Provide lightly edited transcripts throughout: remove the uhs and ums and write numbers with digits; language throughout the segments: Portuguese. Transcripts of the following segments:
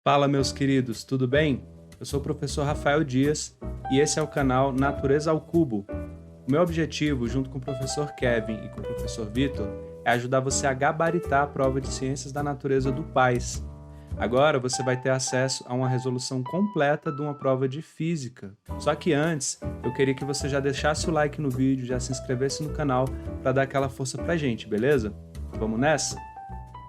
Fala, meus queridos, tudo bem? Eu sou o professor Rafael Dias e esse é o canal Natureza ao Cubo. O meu objetivo, junto com o professor Kevin e com o professor Vitor, é ajudar você a gabaritar a prova de Ciências da Natureza do PAS. Agora você vai ter acesso a uma resolução completa de uma prova de Física. Só que antes, eu queria que você já deixasse o like no vídeo, já se inscrevesse no canal para dar aquela força pra gente, beleza? Vamos nessa?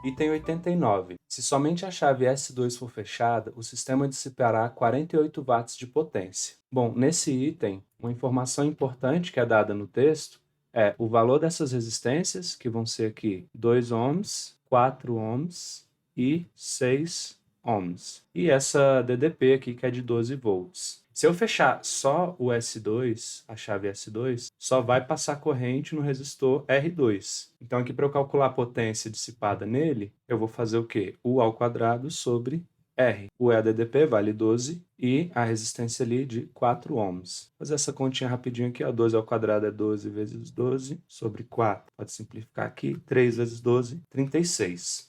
Item 89. Se somente a chave S2 for fechada, o sistema dissipará 48 watts de potência. Bom, nesse item, uma informação importante que é dada no texto é o valor dessas resistências, que vão ser aqui 2 ohms, 4 ohms e 6 ohms. E essa DDP aqui, que é de 12 volts. Se eu fechar só o S2, a chave S2, só vai passar corrente no resistor R2. Então, aqui para eu calcular a potência dissipada nele, eu vou fazer o quê? U ao quadrado sobre R. O EADDP vale 12 e a resistência ali de 4 ohms. Vou fazer essa continha rapidinho aqui, ó. 12 ao quadrado é 12 vezes 12 sobre 4. Pode simplificar aqui. 3 vezes 12, 36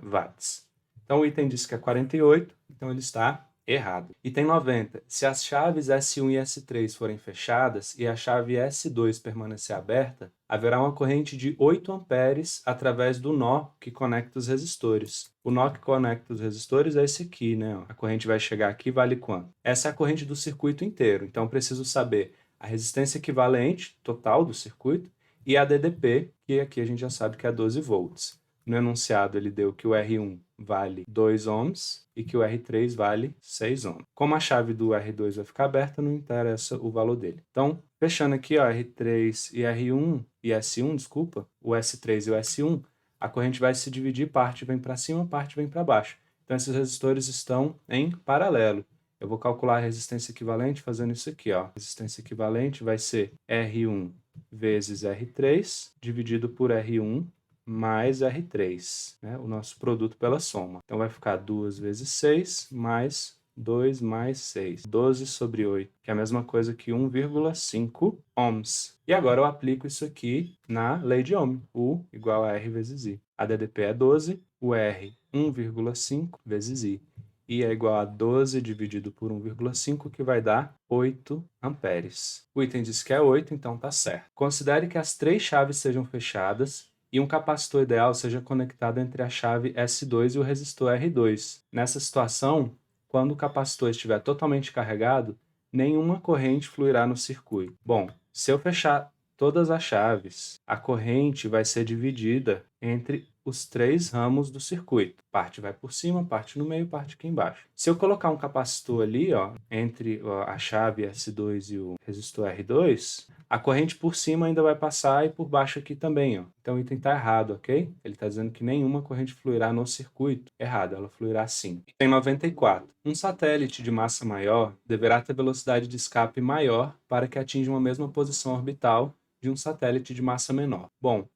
watts. Então, o item diz que é 48, então ele está errado. Item 90. Se as chaves S1 e S3 forem fechadas e a chave S2 permanecer aberta, haverá uma corrente de 8 amperes através do nó que conecta os resistores. O nó que conecta os resistores é esse aqui, né? A corrente vai chegar aqui, vale quanto? Essa é a corrente do circuito inteiro, então preciso saber a resistência equivalente total do circuito e a DDP, que aqui a gente já sabe que é 12 volts. No enunciado ele deu que o R1 vale 2 ohms e que o R3 vale 6 ohms. Como a chave do R2 vai ficar aberta, não interessa o valor dele. Então, fechando aqui, ó, R3 e R1 e S1, desculpa, o S3 e o S1, a corrente vai se dividir, parte vem para cima, parte vem para baixo. Então, esses resistores estão em paralelo. Eu vou calcular a resistência equivalente fazendo isso aqui, ó. A resistência equivalente vai ser R1 vezes R3 dividido por R1 mais R3, né? O nosso produto pela soma. Então, vai ficar 2 vezes 6 mais 2 mais 6. 12 sobre 8, que é a mesma coisa que 1,5 ohms. E agora eu aplico isso aqui na lei de Ohm. U igual a R vezes I. A DDP é 12, o R 1,5 vezes I. I é igual a 12 dividido por 1,5, que vai dar 8 amperes. O item diz que é 8, então tá certo. Considere que as 3 chaves sejam fechadas e um capacitor ideal seja conectado entre a chave S2 e o resistor R2. Nessa situação, quando o capacitor estiver totalmente carregado, nenhuma corrente fluirá no circuito. Bom, se eu fechar todas as chaves, a corrente vai ser dividida entre os 3 ramos do circuito. Parte vai por cima, parte no meio, parte aqui embaixo. Se eu colocar um capacitor ali, ó, entre a chave S2 e o resistor R2, a corrente por cima ainda vai passar e por baixo aqui também, ó. Então o item está errado, ok? Ele está dizendo que nenhuma corrente fluirá no circuito. Errado, ela fluirá sim. Item 94. Um satélite de massa maior deverá ter velocidade de escape maior para que atinja uma mesma posição orbital de um satélite de massa menor. Bom,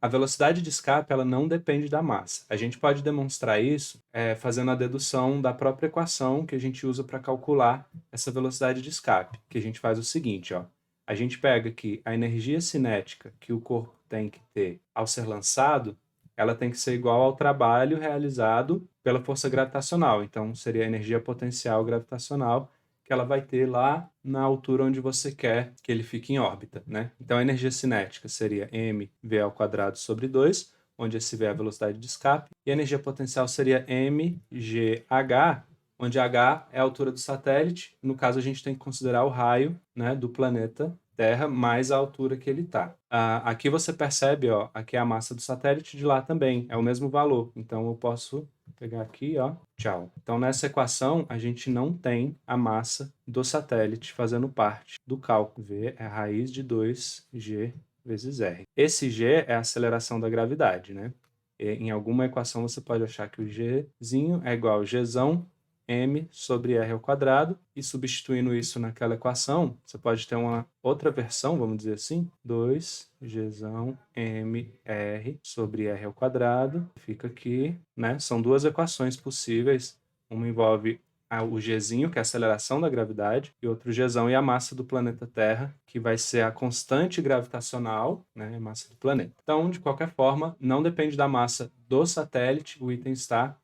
a velocidade de escape ela não depende da massa. A gente pode demonstrar isso fazendo a dedução da própria equação que a gente usa para calcular essa velocidade de escape, que a gente faz o seguinte, ó. A gente pega aqui a energia cinética que o corpo tem que ter ao ser lançado, ela tem que ser igual ao trabalho realizado pela força gravitacional. Então, seria a energia potencial gravitacional que ela vai ter lá na altura onde você quer que ele fique em órbita, né? Então, a energia cinética seria mv ao quadrado sobre 2, onde esse v é a velocidade de escape, e a energia potencial seria mgh, onde h é a altura do satélite. No caso, a gente tem que considerar o raio, né, do planeta Terra mais a altura que ele está. Aqui você percebe, ó, aqui é a massa do satélite, de lá também, é o mesmo valor. Então, eu posso pegar aqui, ó, tchau. Então, nessa equação, a gente não tem a massa do satélite fazendo parte do cálculo. V é a raiz de 2g vezes r. Esse g é a aceleração da gravidade, né? E, em alguma equação, você pode achar que o gzinho é igual a gzão m sobre r ao quadrado, e substituindo isso naquela equação, você pode ter uma outra versão, vamos dizer assim, 2gzão mr sobre r ao quadrado, fica aqui, né? São duas equações possíveis, uma envolve o gzinho, que é a aceleração da gravidade, e outro gzão e a massa do planeta Terra, que vai ser a constante gravitacional, né, a massa do planeta. Então, de qualquer forma, não depende da massa do satélite, o item está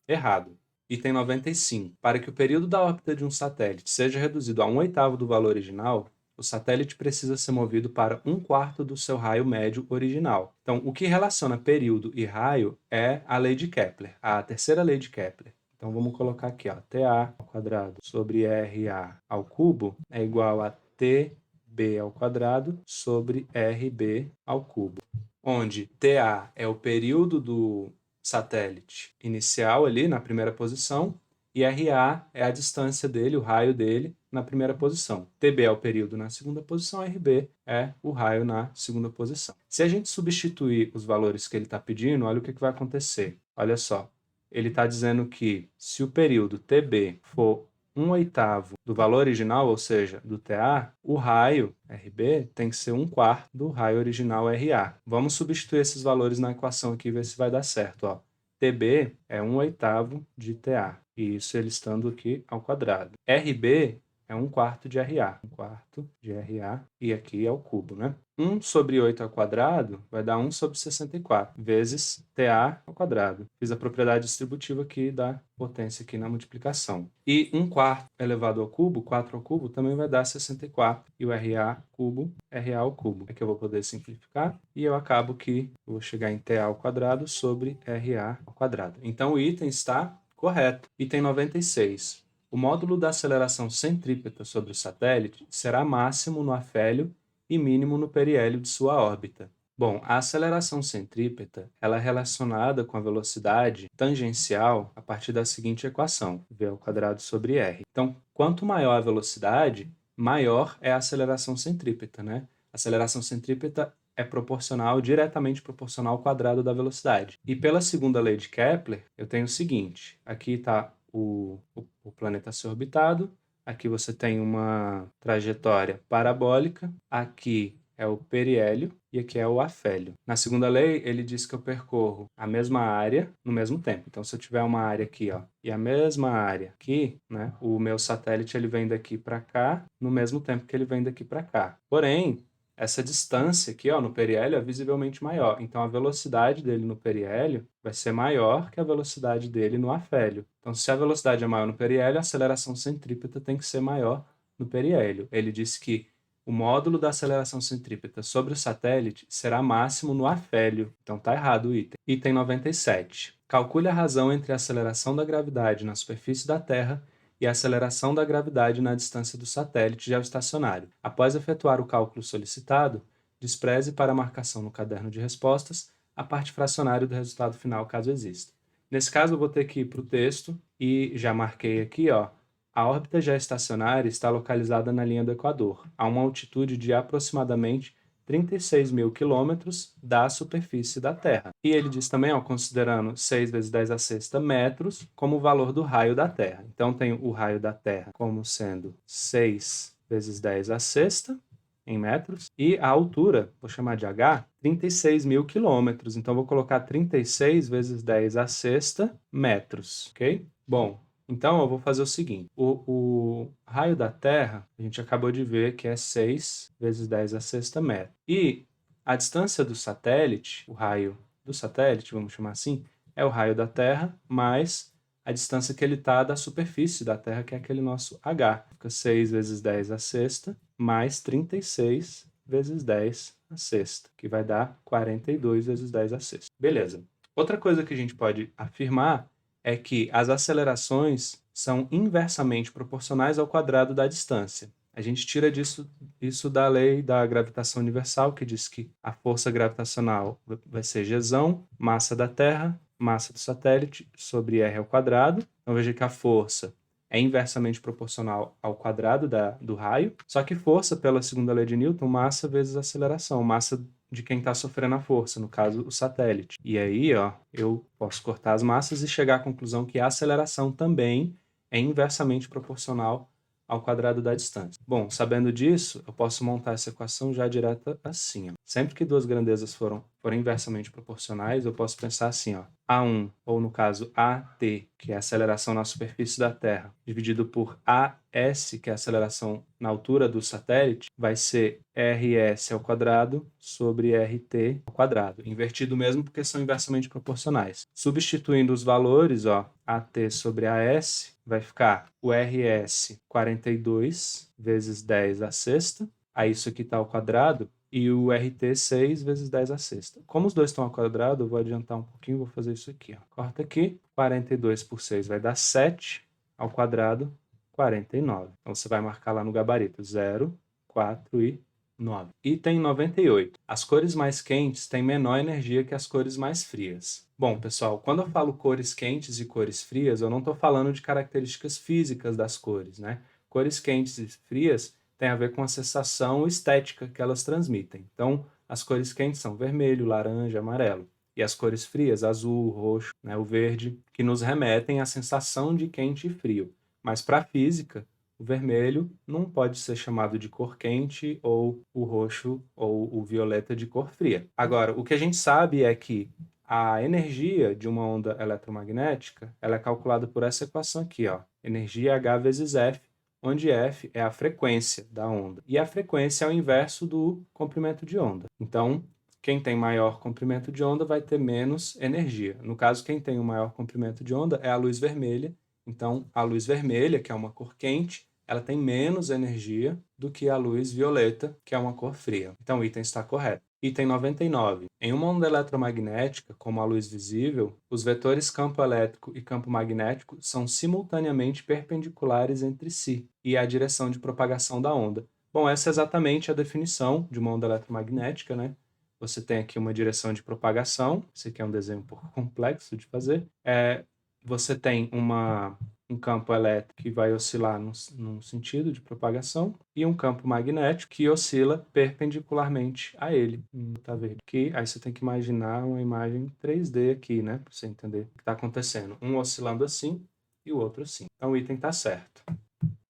Errado. Item 95. Para que o período da órbita de um satélite seja reduzido a 1/8 do valor original, o satélite precisa ser movido para 1/4 do seu raio médio original. Então, o que relaciona período e raio é a lei de Kepler, a terceira lei de Kepler. Então, vamos colocar aqui, ó, TA ao quadrado sobre RA ao cubo é igual a TB ao quadrado sobre RB ao cubo, onde TA é o período do satélite inicial ali na primeira posição e RA é a distância dele, o raio dele, na primeira posição. TB é o período na segunda posição, RB é o raio na segunda posição. Se a gente substituir os valores que ele está pedindo, olha o que vai acontecer. Olha só, ele está dizendo que se o período TB for 1/8 do valor original, ou seja, do TA, o raio RB tem que ser 1/4 do raio original RA. Vamos substituir esses valores na equação aqui e ver se vai dar certo. Ó. TB é 1/8 de TA, e isso ele estando aqui ao quadrado. RB é 1/4 de RA, 1/4 de RA, e aqui é o cubo, né? 1 sobre 8 ao quadrado vai dar 1 sobre 64, vezes TA ao quadrado. Fiz a propriedade distributiva aqui da potência aqui na multiplicação. E 1/4 elevado ao cubo, 4 ao cubo, também vai dar 64. E o RA cubo, RA ao cubo. Aqui eu vou poder simplificar e eu acabo que eu vou chegar em TA ao quadrado sobre RA ao quadrado. Então o item está correto. Item 96. O módulo da aceleração centrípeta sobre o satélite será máximo no afélio e mínimo no periélio de sua órbita. Bom, a aceleração centrípeta ela é relacionada com a velocidade tangencial a partir da seguinte equação, v ao quadrado sobre r. Então, quanto maior a velocidade, maior é a aceleração centrípeta, né? A aceleração centrípeta é diretamente proporcional ao quadrado da velocidade. E pela segunda lei de Kepler, eu tenho o seguinte, aqui está o planeta ser orbitado, aqui você tem uma trajetória parabólica, aqui é o periélio e aqui é o afélio. Na segunda lei, ele diz que eu percorro a mesma área no mesmo tempo. Então, se eu tiver uma área aqui, ó, e a mesma área aqui, né, o meu satélite ele vem daqui para cá no mesmo tempo que ele vem daqui para cá. Porém, essa distância aqui, ó, no periélio é visivelmente maior. Então, a velocidade dele no periélio vai ser maior que a velocidade dele no afélio. Então, se a velocidade é maior no periélio, a aceleração centrípeta tem que ser maior no periélio. Ele disse que o módulo da aceleração centrípeta sobre o satélite será máximo no afélio. Então, está errado o item. Item 97. Calcule a razão entre a aceleração da gravidade na superfície da Terra e a aceleração da gravidade na distância do satélite geoestacionário. Após efetuar o cálculo solicitado, despreze para a marcação no caderno de respostas a parte fracionária do resultado final, caso exista. Nesse caso, eu vou ter que ir para o texto e já marquei aqui, ó, a órbita geoestacionária está localizada na linha do Equador, a uma altitude de aproximadamente 36 mil quilômetros da superfície da Terra. E ele diz também, ó, considerando 6 vezes 10 a sexta metros como o valor do raio da Terra. Então, tem o raio da Terra como sendo 6 vezes 10 a sexta em metros, e a altura, vou chamar de H, 36 mil quilômetros. Então, vou colocar 36 vezes 10 a sexta metros, ok? Bom, então eu vou fazer o seguinte, o raio da Terra, a gente acabou de ver que é 6 vezes 10 a sexta metro. E a distância do satélite, o raio do satélite, vamos chamar assim, é o raio da Terra mais a distância que ele está da superfície da Terra, que é aquele nosso H. Fica 6 vezes 10 a sexta mais 36 vezes 10 a sexta, que vai dar 42 vezes 10 a sexta. Beleza. Outra coisa que a gente pode afirmar é que as acelerações são inversamente proporcionais ao quadrado da distância. A gente tira isso da lei da gravitação universal, que diz que a força gravitacional vai ser Gzão, massa da Terra, massa do satélite, sobre r ao quadrado. Então veja que a força é inversamente proporcional ao quadrado do raio, só que força, pela segunda lei de Newton, massa vezes aceleração, massa de quem está sofrendo a força, no caso, o satélite. E aí, ó, eu posso cortar as massas e chegar à conclusão que a aceleração também é inversamente proporcional ao quadrado da distância. Bom, sabendo disso, eu posso montar essa equação já direta assim, ó. Sempre que duas grandezas forem inversamente proporcionais, eu posso pensar assim, ó. A1, ou no caso AT, que é a aceleração na superfície da Terra, dividido por AS, que é a aceleração na altura do satélite, vai ser RS ao quadrado sobre RT ao quadrado. Invertido mesmo porque são inversamente proporcionais. Substituindo os valores, ó, AT sobre AS, vai ficar o RS 42 vezes 10 à sexta. Aí isso aqui está ao quadrado. E o RT 6 vezes 10 à sexta. Como os dois estão ao quadrado, eu vou adiantar um pouquinho, vou fazer isso aqui. Ó. Corta aqui, 42 por 6 vai dar 7 ao quadrado, 49. Então você vai marcar lá no gabarito 0, 4 e 9. Item 98. As cores mais quentes têm menor energia que as cores mais frias. Bom, pessoal, quando eu falo cores quentes e cores frias, eu não estou falando de características físicas das cores, né? Cores quentes e frias tem a ver com a sensação estética que elas transmitem. Então, as cores quentes são vermelho, laranja, amarelo. E as cores frias, azul, roxo, né, o verde, que nos remetem à sensação de quente e frio. Mas para a física, o vermelho não pode ser chamado de cor quente ou o roxo ou o violeta de cor fria. Agora, o que a gente sabe é que a energia de uma onda eletromagnética ela é calculada por essa equação aqui, ó. Energia H vezes F, onde F é a frequência da onda. E a frequência é o inverso do comprimento de onda. Então, quem tem maior comprimento de onda vai ter menos energia. No caso, quem tem o maior comprimento de onda é a luz vermelha. Então, a luz vermelha, que é uma cor quente, ela tem menos energia do que a luz violeta, que é uma cor fria. Então, o item está correto. Item 99. Em uma onda eletromagnética, como a luz visível, os vetores campo elétrico e campo magnético são simultaneamente perpendiculares entre si e a direção de propagação da onda. Bom, essa é exatamente a definição de uma onda eletromagnética, né? Você tem aqui uma direção de propagação, esse aqui é um desenho um pouco complexo de fazer. Você tem um campo elétrico que vai oscilar num sentido de propagação e um campo magnético que oscila perpendicularmente a ele. Tá vendo? Aí você tem que imaginar uma imagem 3D aqui, né? Para você entender o que está acontecendo. Um oscilando assim e o outro assim. Então o item está certo.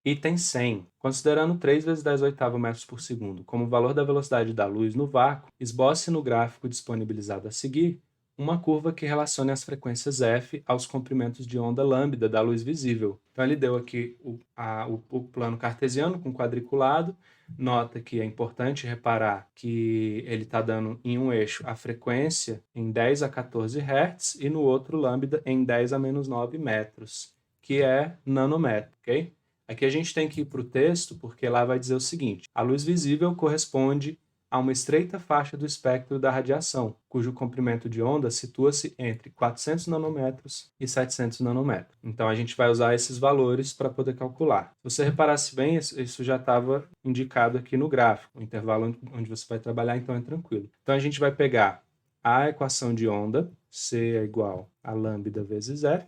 Item 100. Considerando 3 vezes 10 oitavos metros por segundo como o valor da velocidade da luz no vácuo, esboce no gráfico disponibilizado a seguir uma curva que relacione as frequências f aos comprimentos de onda lambda da luz visível. Então ele deu aqui o plano cartesiano com quadriculado. Nota que é importante reparar que ele está dando em um eixo a frequência em 10 a 14 Hz e no outro lambda em 10 a menos 9 metros, que é nanômetro, ok? Aqui a gente tem que ir para o texto, porque lá vai dizer o seguinte: a luz visível corresponde a uma estreita faixa do espectro da radiação, cujo comprimento de onda situa-se entre 400 nanômetros e 700 nanômetros. Então a gente vai usar esses valores para poder calcular. Se você reparasse bem, isso já estava indicado aqui no gráfico, o intervalo onde você vai trabalhar, então é tranquilo. Então a gente vai pegar a equação de onda, C é igual a lambda vezes F.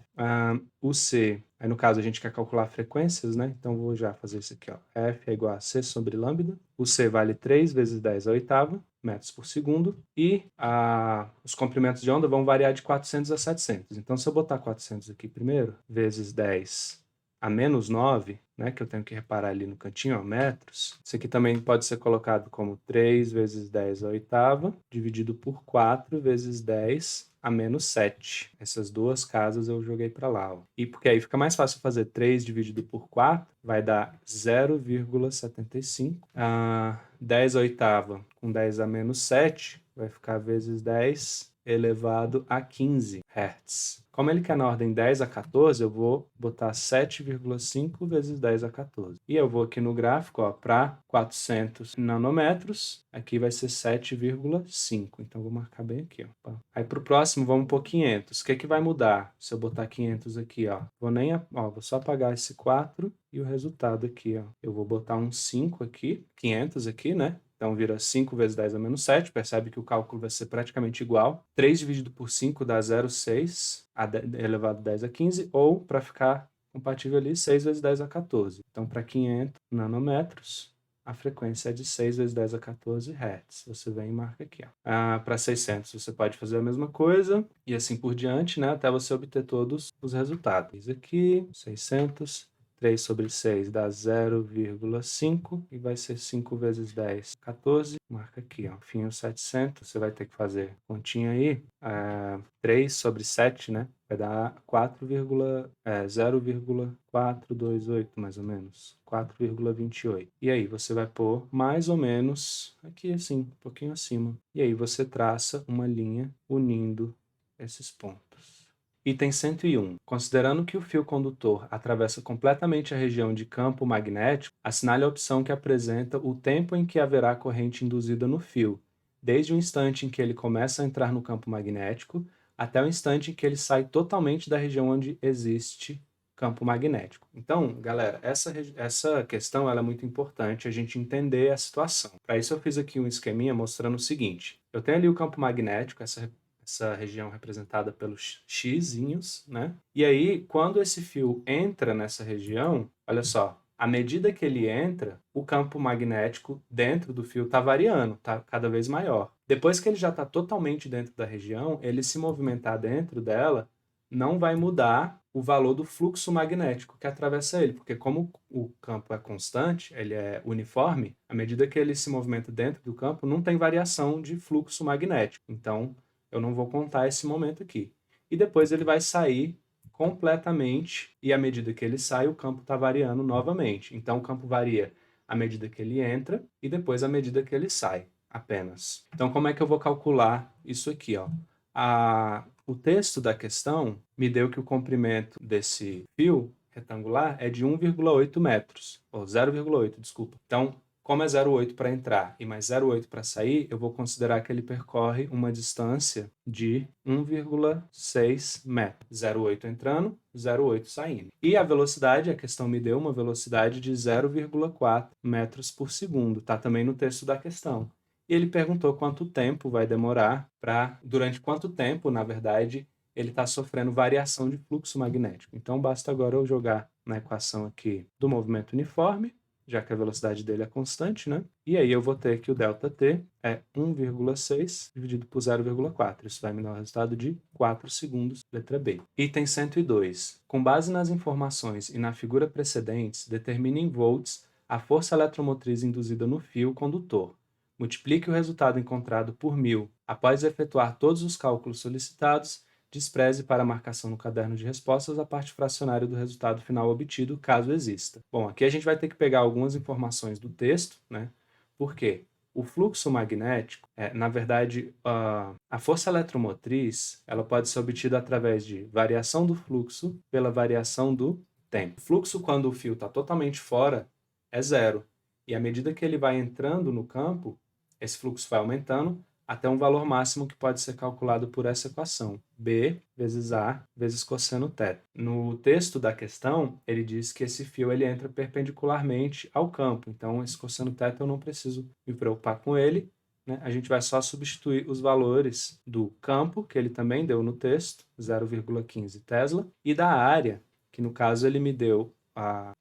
O C, aí no caso a gente quer calcular frequências, né? Então vou já fazer isso aqui, ó. F é igual a C sobre lambda. O C vale 3 vezes 10 a oitava metros por segundo. E os comprimentos de onda vão variar de 400 a 700. Então se eu botar 400 aqui primeiro, vezes 10 a menos 9, né, que eu tenho que reparar ali no cantinho, ó, metros. Isso aqui também pode ser colocado como 3 vezes 10 a oitava, dividido por 4 vezes 10 a menos 7. Essas duas casas eu joguei para lá. Ó. E porque aí fica mais fácil fazer 3 dividido por 4, vai dar 0,75. 10 a oitava com 10 a menos 7, vai ficar vezes 10 elevado a 15 Hz. Como ele quer na ordem 10 a 14, eu vou botar 7,5 vezes 10 a 14. E eu vou aqui no gráfico, para 400 nanômetros, aqui vai ser 7,5. Então, vou marcar bem aqui. Ó. Aí, para o próximo, vamos por 500. O que vai mudar se eu botar 500 aqui? Ó? Vou só apagar esse 4 e o resultado aqui. Ó. Eu vou botar um 5 aqui, 500 aqui, né? Então, vira 5 vezes 10 a menos 7. Percebe que o cálculo vai ser praticamente igual. 3 dividido por 5 dá 0,6 elevado a 10 a 15. Ou, para ficar compatível ali, 6 vezes 10 a 14. Então, para 500 nanômetros, a frequência é de 6 vezes 10 a 14 Hz. Você vem e marca aqui. Para 600, você pode fazer a mesma coisa. E assim por diante, né? Até você obter todos os resultados. Aqui, 600... 3 sobre 6 dá 0,5 e vai ser 5 vezes 10, 14. Marca aqui, ó, fim 700. Você vai ter que fazer continha aí. 3 sobre 7, né? Vai dar 0,428, mais ou menos. 4,28. E aí você vai pôr mais ou menos aqui assim, um pouquinho acima. E aí você traça uma linha unindo esses pontos. Item 101. Considerando que o fio condutor atravessa completamente a região de campo magnético, assinale a opção que apresenta o tempo em que haverá corrente induzida no fio, desde o instante em que ele começa a entrar no campo magnético até o instante em que ele sai totalmente da região onde existe campo magnético. Então, galera, essa questão ela é muito importante a gente entender a situação. Para isso eu fiz aqui um esqueminha mostrando o seguinte. Eu tenho ali o campo magnético, essa região representada pelos xizinhos, né? E aí, quando esse fio entra nessa região, olha só, à medida que ele entra, o campo magnético dentro do fio está variando, está cada vez maior. Depois que ele já está totalmente dentro da região, ele se movimentar dentro dela não vai mudar o valor do fluxo magnético que atravessa ele, porque como o campo é constante, ele é uniforme, à medida que ele se movimenta dentro do campo, não tem variação de fluxo magnético. Então, eu não vou contar esse momento aqui. E depois ele vai sair completamente, e à medida que ele sai, o campo está variando novamente. Então, o campo varia à medida que ele entra e depois à medida que ele sai, apenas. Então, como é que eu vou calcular isso aqui, ó? O texto da questão me deu que o comprimento desse fio retangular é de 1,8 metros, ou 0,8, desculpa. Então, como é 0,8 para entrar e mais 0,8 para sair, eu vou considerar que ele percorre uma distância de 1,6 metros. 0,8 entrando, 0,8 saindo. E a velocidade, a questão me deu uma velocidade de 0,4 metros por segundo. Está também no texto da questão. E ele perguntou quanto tempo vai demorar durante quanto tempo, na verdade, ele está sofrendo variação de fluxo magnético. Então, basta agora eu jogar na equação aqui do movimento uniforme, já que a velocidade dele é constante, né? E aí eu vou ter que o ΔT é 1,6 dividido por 0,4. Isso vai me dar o resultado de 4 segundos, letra B. Item 102. Com base nas informações e na figura precedentes, determine em volts a força eletromotriz induzida no fio condutor. Multiplique o resultado encontrado por 1000. Após efetuar todos os cálculos solicitados, despreze para a marcação no caderno de respostas a parte fracionária do resultado final obtido, caso exista. Bom, aqui a gente vai ter que pegar algumas informações do texto, né? Por quê? O fluxo magnético, na verdade, a força eletromotriz, ela pode ser obtida através de variação do fluxo pela variação do tempo. O fluxo, quando o fio está totalmente fora, é zero. E à medida que ele vai entrando no campo, esse fluxo vai aumentando até um valor máximo que pode ser calculado por essa equação, B vezes A vezes cosseno θ. No texto da questão, ele diz que esse fio ele entra perpendicularmente ao campo, então esse cosseno θ eu não preciso me preocupar com ele, né? A gente vai só substituir os valores do campo, que ele também deu no texto, 0,15 Tesla, e da área, que no caso ele me deu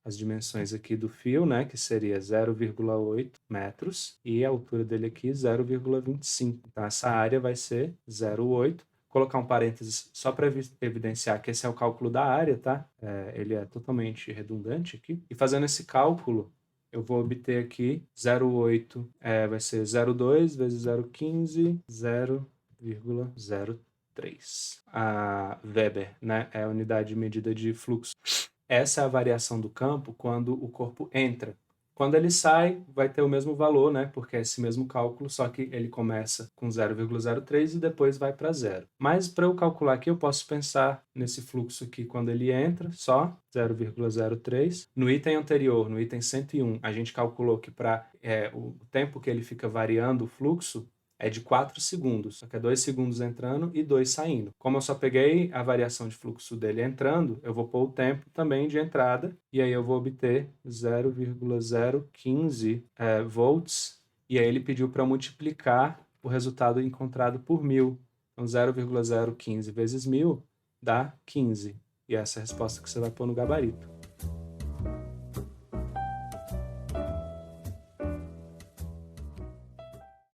as dimensões aqui do fio, né, que seria 0,8 metros, e a altura dele aqui 0,25. Então, essa área vai ser 0,8. Colocar um parênteses só para evidenciar que esse é o cálculo da área, tá? Ele é totalmente redundante aqui. E fazendo esse cálculo, eu vou obter aqui 0,8, vai ser 0,2 vezes 0,15, 0,03. A Weber, né, é a unidade de medida de fluxo. Essa é a variação do campo quando o corpo entra. Quando ele sai, vai ter o mesmo valor, né? Porque é esse mesmo cálculo, só que ele começa com 0,03 e depois vai para zero. Mas para eu calcular aqui, eu posso pensar nesse fluxo aqui quando ele entra, só 0,03. No item anterior, no item 101, a gente calculou que para o tempo que ele fica variando o fluxo, é de 4 segundos, só que é 2 segundos entrando e 2 saindo. Como eu só peguei a variação de fluxo dele entrando, eu vou pôr o tempo também de entrada, e aí eu vou obter 0,015 volts, e aí ele pediu para multiplicar o resultado encontrado por 1000. Então 0,015 vezes 1000 dá 15, e essa é a resposta que você vai pôr no gabarito.